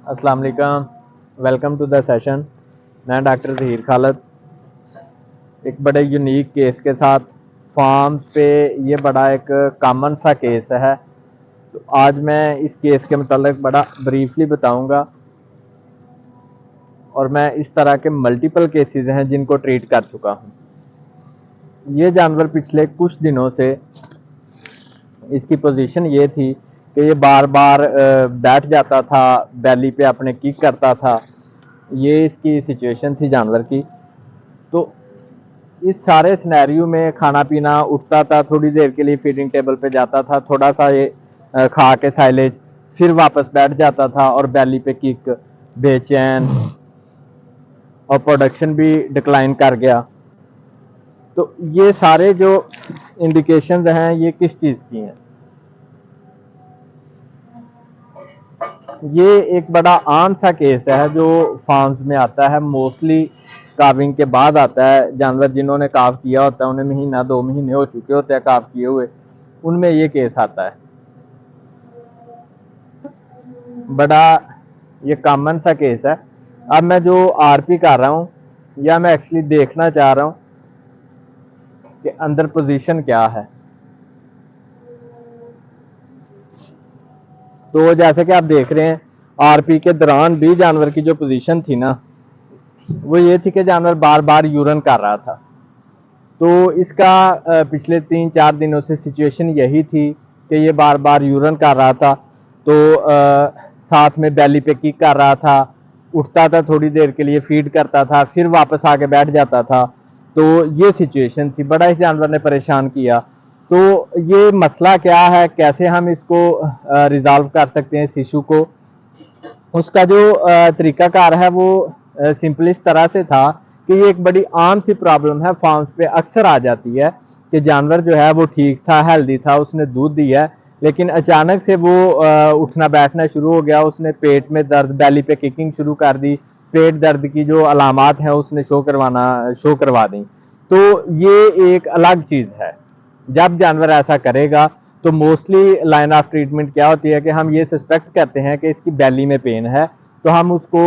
अस्सलाम वालेकुम, welcome to the session. मैं डॉक्टर ज़हीर खालिद एक बड़े यूनिक केस के साथ फार्म्स पे। ये बड़ा एक कॉमन सा केस है, तो आज मैं इस केस के मतलब बड़ा ब्रीफली बताऊंगा। और मैं इस तरह के मल्टीपल केसेस हैं जिनको ट्रीट कर चुका हूँ। ये जानवर पिछले कुछ दिनों से इसकी पोजीशन ये थी कि ये बार बार बैठ जाता था, बैली पे अपने किक करता था। ये इसकी सिचुएशन थी जानवर की। तो इस सारे सिनेरियो में खाना पीना, उठता था, थोड़ी देर के लिए फीडिंग टेबल पे जाता था, थोड़ा सा ये खा के साइलेज, फिर वापस बैठ जाता था और बैली पे किक, बेचैन, और प्रोडक्शन भी डिक्लाइन कर गया। तो ये सारे जो इंडिकेशंस हैं ये किस चीज़ की हैं? ये एक बड़ा आम सा केस है जो फार्म्स में आता है, मोस्टली काविंग के बाद आता है। जानवर जिन्होंने काफ किया होता है, उन्हें महीना 2 महीने हो चुके होते हैं काफ किए हुए, उनमें ये केस आता है। बड़ा ये कॉमन सा केस है। अब मैं जो आरपी कर रहा हूँ, या मैं एक्चुअली देखना चाह रहा हूँ कि अंदर पोजीशन क्या है। तो जैसे कि आप देख रहे हैं, आरपी के दौरान भी जानवर की जो पोजीशन थी ना, वो ये थी कि जानवर बार बार यूरन कर रहा था। तो इसका पिछले 3-4 दिनों से सिचुएशन यही थी कि ये बार बार यूरन कर रहा था। तो साथ में बैली पे किक कर रहा था, उठता था, थोड़ी देर के लिए फीड करता था, फिर वापस आके बैठ जाता था। तो ये सिचुएशन थी, बड़ा इस जानवर ने परेशान किया। तो ये मसला क्या है, कैसे हम इसको रिजॉल्व कर सकते हैं इस इशू को? उसका जो तरीकाकार है वो सिंपल इस तरह से था कि ये एक बड़ी आम सी प्रॉब्लम है, फार्म्स पे अक्सर आ जाती है कि जानवर जो है वो ठीक था, हेल्दी था, उसने दूध दिया है, लेकिन अचानक से वो उठना बैठना शुरू हो गया, उसने पेट में दर्द, बैली पे किकिंग शुरू कर दी, पेट दर्द की जो अलामात हैं उसने शो करवा दी। तो ये एक अलग चीज़ है। जब जानवर ऐसा करेगा तो मोस्टली लाइन ऑफ ट्रीटमेंट क्या होती है कि हम ये सस्पेक्ट करते हैं कि इसकी बैली में पेन है, तो हम उसको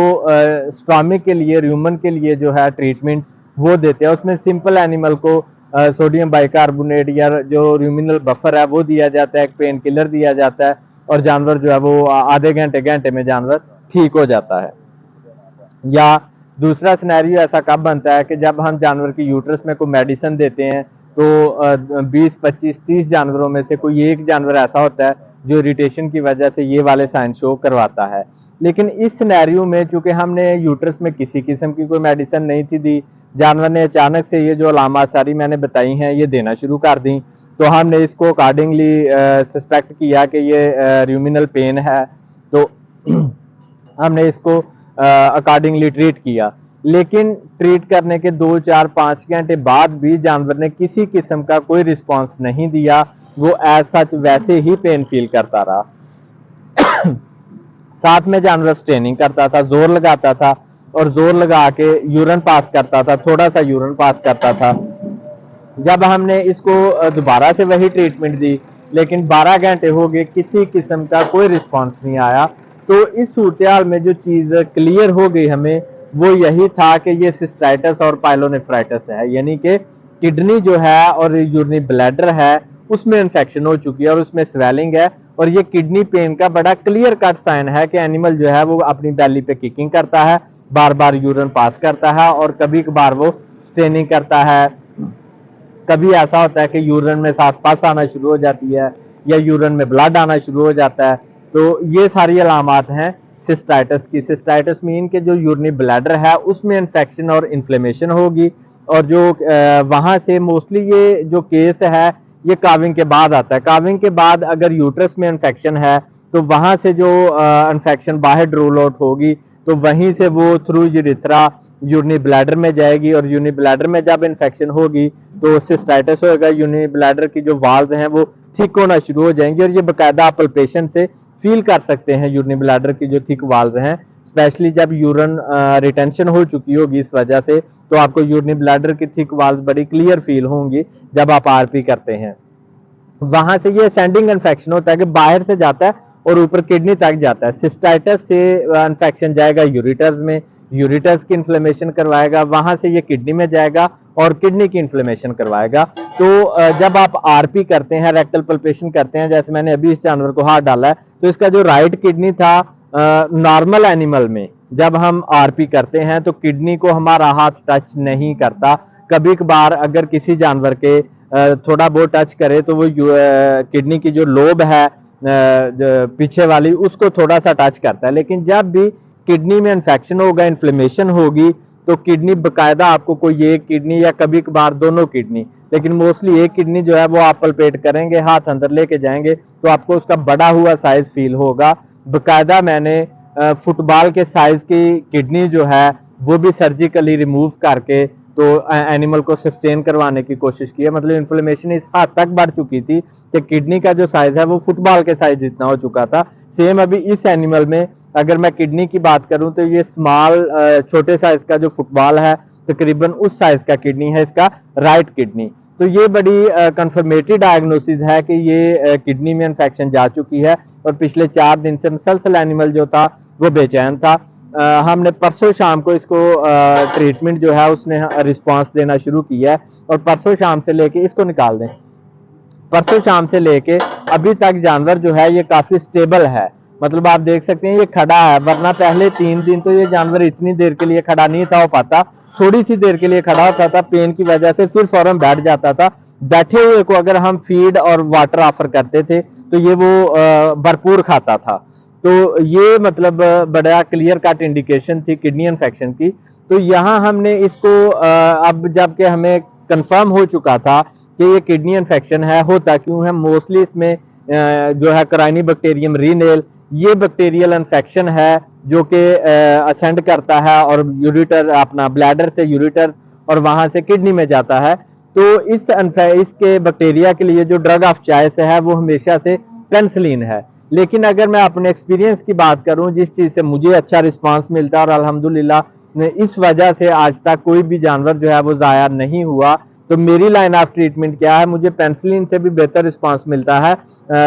स्टॉमिक के लिए, र्यूमन के लिए जो है ट्रीटमेंट वो देते हैं। उसमें सिंपल एनिमल को सोडियम बाइकार्बोनेट या जो र्यूमिनल बफर है वो दिया जाता है, एक पेन किलर दिया जाता है, और जानवर जो है वो आधे घंटे में जानवर ठीक हो जाता है। या दूसरा सिनेरियो ऐसा कब बनता है कि जब हम जानवर की यूट्रस में कोई मेडिसिन देते हैं, तो 20, 25, 30 जानवरों में से कोई एक जानवर ऐसा होता है जो इरिटेशन की वजह से ये वाले साइन शो करवाता है। लेकिन इस सिनेरियो में चूंकि हमने यूट्रस में किसी किस्म की कोई मेडिसिन नहीं थी दी, जानवर ने अचानक से ये जो अलामात सारी मैंने बताई हैं ये देना शुरू कर दी, तो हमने इसको अकॉर्डिंगली सस्पेक्ट किया कि ये र्यूमिनल पेन है। तो हमने इसको अकॉर्डिंगली ट्रीट किया। लेकिन ट्रीट करने के 2, 4, 5 घंटे बाद भी जानवर ने किसी किस्म का कोई रिस्पांस नहीं दिया, वो एज सच वैसे ही पेन फील करता रहा। साथ में जानवर स्ट्रेनिंग करता था, जोर लगाता था, और जोर लगा के यूरन पास करता था, थोड़ा सा यूरन पास करता था। जब हमने इसको दोबारा से वही ट्रीटमेंट दी, लेकिन 12 घंटे हो गए, किसी किस्म का कोई रिस्पांस नहीं आया। तो इस सूरत में जो चीज़ क्लियर हो गई हमें, वो यही था कि ये सिस्टाइटिस और पाइलोनेफ्राइटिस है, यानी कि किडनी जो है और यूरिनरी ब्लैडर है उसमें इन्फेक्शन हो चुकी है और उसमें स्वेलिंग है। और ये किडनी पेन का बड़ा क्लियर कट साइन है कि एनिमल जो है वो अपनी बैली पे किकिंग करता है, बार बार यूरिन पास करता है, और कभी कभार वो स्ट्रेनिंग करता है। कभी ऐसा होता है कि यूरिन में साथ पास आना शुरू हो जाती है, या यूरिन में ब्लड आना शुरू हो जाता है। तो ये सारी अलामात हैं सिस्टाइटिस की। सिस्टाइटिस मीन के जो यूरिनरी ब्लैडर है उसमें इन्फेक्शन और इन्फ्लेमेशन होगी, और जो वहां से मोस्टली ये जो केस है ये काविंग के बाद आता है। काविंग के बाद अगर यूट्रस में इन्फेक्शन है तो वहां से जो इन्फेक्शन बाहर ड्रोल आउट होगी, तो वहीं से वो थ्रू यूरिथ्रा यूरिनरी ब्लैडर में जाएगी, और यूरिनरी ब्लैडर में जब इन्फेक्शन होगी तो सिस्टाइटिस होगा। यूरिनरी ब्लैडर की जो वाल्व हैं वो थिक होना शुरू हो जाएंगे, और ये बाकायदा आप पेशेंट से फील कर सकते हैं यूरिनरी ब्लैडर की जो थिक वाल्व हैं, स्पेशली जब यूरिन रिटेंशन हो चुकी होगी इस वजह से, तो आपको यूरिनरी ब्लैडर की थिक वाल्व बड़ी क्लियर फील होंगी जब आप आरपी करते हैं। वहां से ये असेंडिंग इन्फेक्शन होता है कि बाहर से जाता है और ऊपर किडनी तक जाता है। सिस्टाइटिस से इन्फेक्शन जाएगा यूरिटर्स में, यूरिटर्स की इन्फ्लेमेशन करवाएगा, वहां से ये किडनी में जाएगा और किडनी की इन्फ्लेमेशन करवाएगा। तो जब आप आरपी करते हैं, रेक्टल पल्पेशन करते हैं, जैसे मैंने अभी इस जानवर को हाथ डाला है, तो इसका जो राइट किडनी था नॉर्मल एनिमल में जब हम आरपी करते हैं तो किडनी को हमारा हाथ टच नहीं करता। कभी कभार अगर किसी जानवर के थोड़ा बहुत टच करे तो वो किडनी की जो लोब है पीछे वाली, उसको थोड़ा सा टच करता है। लेकिन जब भी किडनी में इन्फेक्शन होगा, इन्फ्लेमेशन होगी, तो किडनी बकायदा आपको कोई एक किडनी या कभी कभार दोनों किडनी, लेकिन मोस्टली एक किडनी जो है वो आप पलपेट करेंगे, हाथ अंदर लेके जाएंगे तो आपको उसका बड़ा हुआ साइज फील होगा। बकायदा मैंने फुटबॉल के साइज की किडनी जो है वो भी सर्जिकली रिमूव करके तो एनिमल को सस्टेन करवाने की कोशिश की है। मतलब इन्फ्लेमेशन इस हद तक बढ़ चुकी थी कि किडनी का जो साइज है वो फुटबॉल के साइज जितना हो चुका था। सेम अभी इस एनिमल में अगर मैं किडनी की बात करूं तो ये स्मॉल छोटे साइज का जो फुटबॉल है तकरीबन उस साइज का किडनी है इसका राइट किडनी। तो ये बड़ी कंफर्मेटरी डायग्नोसिस है कि ये किडनी में इन्फेक्शन जा चुकी है और पिछले 4 दिन से मुसलसल एनिमल जो था वो बेचैन था। हमने परसों शाम को इसको ट्रीटमेंट जो है उसने रिस्पांस देना शुरू किया है और परसों शाम से लेके इसको निकाल दें, परसों शाम से लेके अभी तक जानवर जो है ये काफी स्टेबल है। मतलब आप देख सकते हैं ये खड़ा है, वरना पहले 3 दिन तो ये जानवर इतनी देर के लिए खड़ा नहीं था हो पाता, थोड़ी सी देर के लिए खड़ा होता था पेन की वजह से, फिर फौरन बैठ जाता था। बैठे हुए को अगर हम फीड और वाटर ऑफर करते थे तो ये वो भरपूर खाता था। तो ये मतलब बड़ा क्लियर कट इंडिकेशन थी किडनी इन्फेक्शन की। तो यहाँ हमने इसको अब जबकि हमें कंफर्म हो चुका था कि ये किडनी इन्फेक्शन है, होता क्यों है, मोस्टली इसमें जो है कराइनीबैक्टीरियम रीनेल, ये बैक्टीरियल इन्फेक्शन है जो कि असेंड करता है और यूरिटर अपना ब्लैडर से यूरिटर और वहां से किडनी में जाता है। तो इसके बैक्टीरिया के लिए जो ड्रग ऑफ चॉइस है वो हमेशा से पेनिसिलिन है। लेकिन अगर मैं अपने एक्सपीरियंस की बात करूं, जिस चीज से मुझे अच्छा रिस्पांस मिलता है और अल्हम्दुलिल्लाह इस वजह से आज तक कोई भी जानवर जो है वो जाया नहीं हुआ, तो मेरी लाइन ऑफ ट्रीटमेंट क्या है, मुझे पेनिसिलिन से भी बेहतर रिस्पांस मिलता है।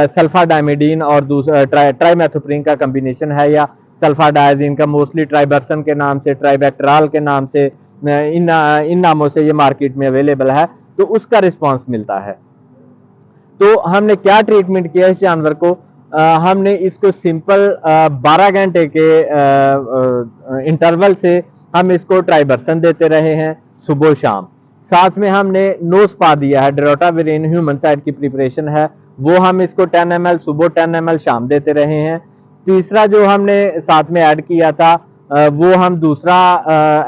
सल्फाडाइमिडीन और दूसरा ट्राइमेथोप्रिन का कॉम्बिनेशन है या सल्फाडाइजिन का, मोस्टली ट्राइबर्सन के नाम से, ट्राइबेक्टराल के नाम से, इन नामों से ये मार्केट में अवेलेबल है, तो उसका रिस्पांस मिलता है। तो हमने क्या ट्रीटमेंट किया इस जानवर को, हमने इसको सिंपल 12 घंटे के इंटरवल से हम इसको ट्राइबर्सन देते रहे हैं सुबह शाम। साथ में हमने नो स्पा दिया है, डेरोटाविरिन ह्यूमन साइड की प्रिपरेशन है, वो हम इसको 10 ml सुबह 10 ml शाम देते रहे हैं। तीसरा जो हमने साथ में ऐड किया था वो हम दूसरा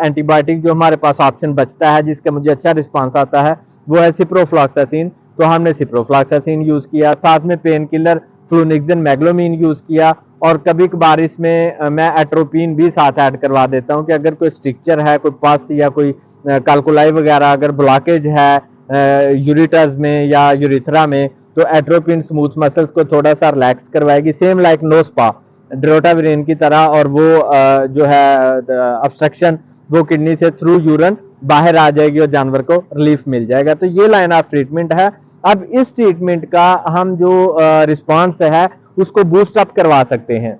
एंटीबायोटिक जो हमारे पास ऑप्शन बचता है जिसका मुझे अच्छा रिस्पांस आता है वो है सिप्रोफ्लॉक्सासिन। तो हमने सिप्रोफ्लॉक्सासिन यूज किया, साथ में पेन किलर फ्लूनिक्सिन मैग्लोमीन यूज किया, और कभी कभार इसमें मैं एट्रोपिन भी साथ ऐड करवा देता हूं कि अगर कोई स्ट्रिक्चर है, कोई पस या कोई कैल्कुलाई वगैरह अगर ब्लॉकेज है यूरिटर्स में या यूरिथ्रा में, तो एट्रोपिन स्मूथ मसल्स को थोड़ा सा रिलैक्स करवाएगी, सेम लाइक नो स्पा ड्रोटाविरिन की तरह, और वो जो है ऑब्स्ट्रक्शन वो किडनी से थ्रू यूरिन बाहर आ जाएगी और जानवर को रिलीफ मिल जाएगा। तो ये लाइन ऑफ ट्रीटमेंट है। अब इस ट्रीटमेंट का हम जो रिस्पांस है उसको बूस्ट अप करवा सकते हैं।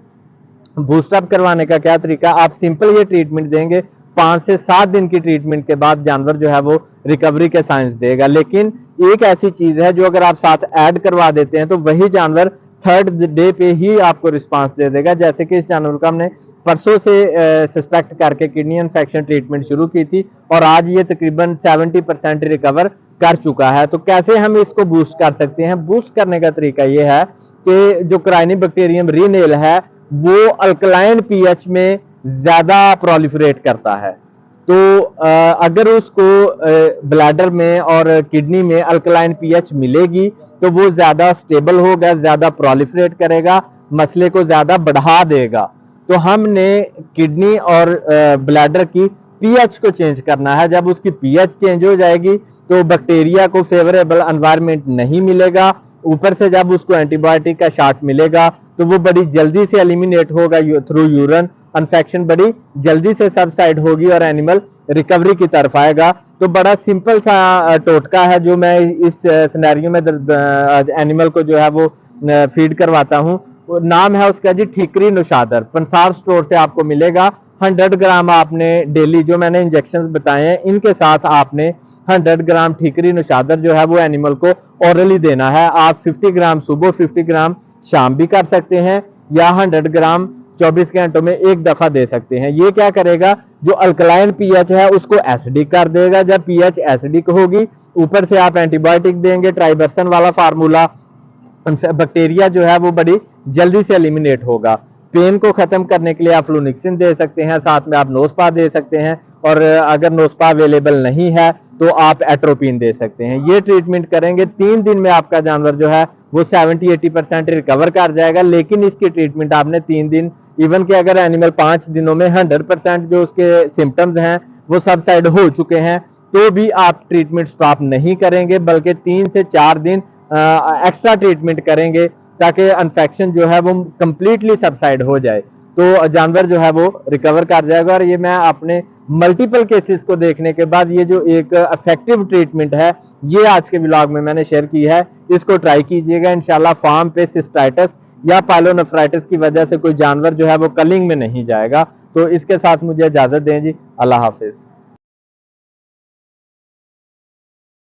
बूस्ट अप करवाने का क्या तरीका, आप सिंपल ये ट्रीटमेंट देंगे, 5 से 7 दिन की ट्रीटमेंट के बाद जानवर जो है वो रिकवरी के साइंस देगा। लेकिन एक ऐसी चीज है जो अगर आप साथ ऐड करवा देते हैं तो वही जानवर 3rd डे पे ही आपको रिस्पांस दे देगा। जैसे कि इस जानवर को हमने परसों से सस्पेक्ट करके किडनी इन्फेक्शन ट्रीटमेंट शुरू की थी और आज ये तकरीबन 70% रिकवर कर चुका है। तो कैसे हम इसको बूस्ट कर सकते हैं, बूस्ट करने का तरीका ये है कि जो कराइनीबैक्टीरियम रीनेल है वो अल्कलाइन पीएच में ज्यादा प्रोलिफरेट करता है। तो अगर उसको ब्लैडर में और किडनी में अल्कलाइन पीएच मिलेगी तो वो ज्यादा स्टेबल होगा, ज्यादा प्रोलिफरेट करेगा, मसले को ज्यादा बढ़ा देगा। तो हमने किडनी और ब्लैडर की पीएच को चेंज करना है। जब उसकी पीएच चेंज हो जाएगी तो बैक्टीरिया को फेवरेबल एनवायरनमेंट नहीं मिलेगा, ऊपर से जब उसको एंटीबायोटिक का शॉट मिलेगा तो वो बड़ी जल्दी से एलिमिनेट होगा थ्रू यूरिन, इन्फेक्शन बड़ी जल्दी से सबसाइड होगी और एनिमल रिकवरी की तरफ आएगा। तो बड़ा सिंपल सा टोटका है जो मैं इस सिनेरियो में एनिमल को जो है वो फीड करवाता हूं। नाम है उसका जी ठीकरी नुशादर, पंसार स्टोर से आपको मिलेगा। 100 ग्राम आपने डेली, जो मैंने इंजेक्शंस बताए हैं इनके साथ आपने 100 ग्राम ठीकरी नुशादर जो है वो एनिमल को ओरली देना है। आप 50 ग्राम सुबह 50 ग्राम शाम भी कर सकते हैं, या 100 ग्राम 24 घंटों में एक दफा दे सकते हैं। ये क्या करेगा, जो अल्कलाइन पीएच है उसको एसिडिक कर देगा। जब पीएच एसिडिक होगी, ऊपर से आप एंटीबायोटिक देंगे, ट्राइबरसन वाला फार्मूला, बैक्टीरिया जो है वो बड़ी जल्दी से एलिमिनेट होगा। पेन को खत्म करने के लिए आप फ्लूनिक्सिन दे सकते हैं, साथ में आप नोस्पा दे सकते हैं, और अगर नोस्पा अवेलेबल नहीं है तो आप एट्रोपिन दे सकते हैं। ये ट्रीटमेंट करेंगे 3 दिन में आपका जानवर जो है वो 70-80% रिकवर कर जाएगा। लेकिन इसकी ट्रीटमेंट आपने 3 दिन, इवन कि अगर एनिमल 5 दिनों में 100% जो उसके सिम्टम्स हैं वो सबसाइड हो चुके हैं, तो भी आप ट्रीटमेंट स्टॉप नहीं करेंगे, बल्कि 3 से 4 दिन एक्स्ट्रा ट्रीटमेंट करेंगे, ताकि इन्फेक्शन जो है वो कंप्लीटली सबसाइड हो जाए, तो जानवर जो है वो रिकवर कर जाएगा। और ये मैं अपने मल्टीपल केसेस को देखने के बाद ये जो एक इफेक्टिव ट्रीटमेंट है ये आज के व्लॉग में मैंने शेयर की है। इसको ट्राई कीजिएगा, इंशाल्लाह फार्म पे सिस्टाइटिस या पाइलोनेफ्राइटिस की वजह से कोई जानवर जो है वो कलिंग में नहीं जाएगा। तो इसके साथ मुझे इजाजत दें जी, अल्लाह हाफिज।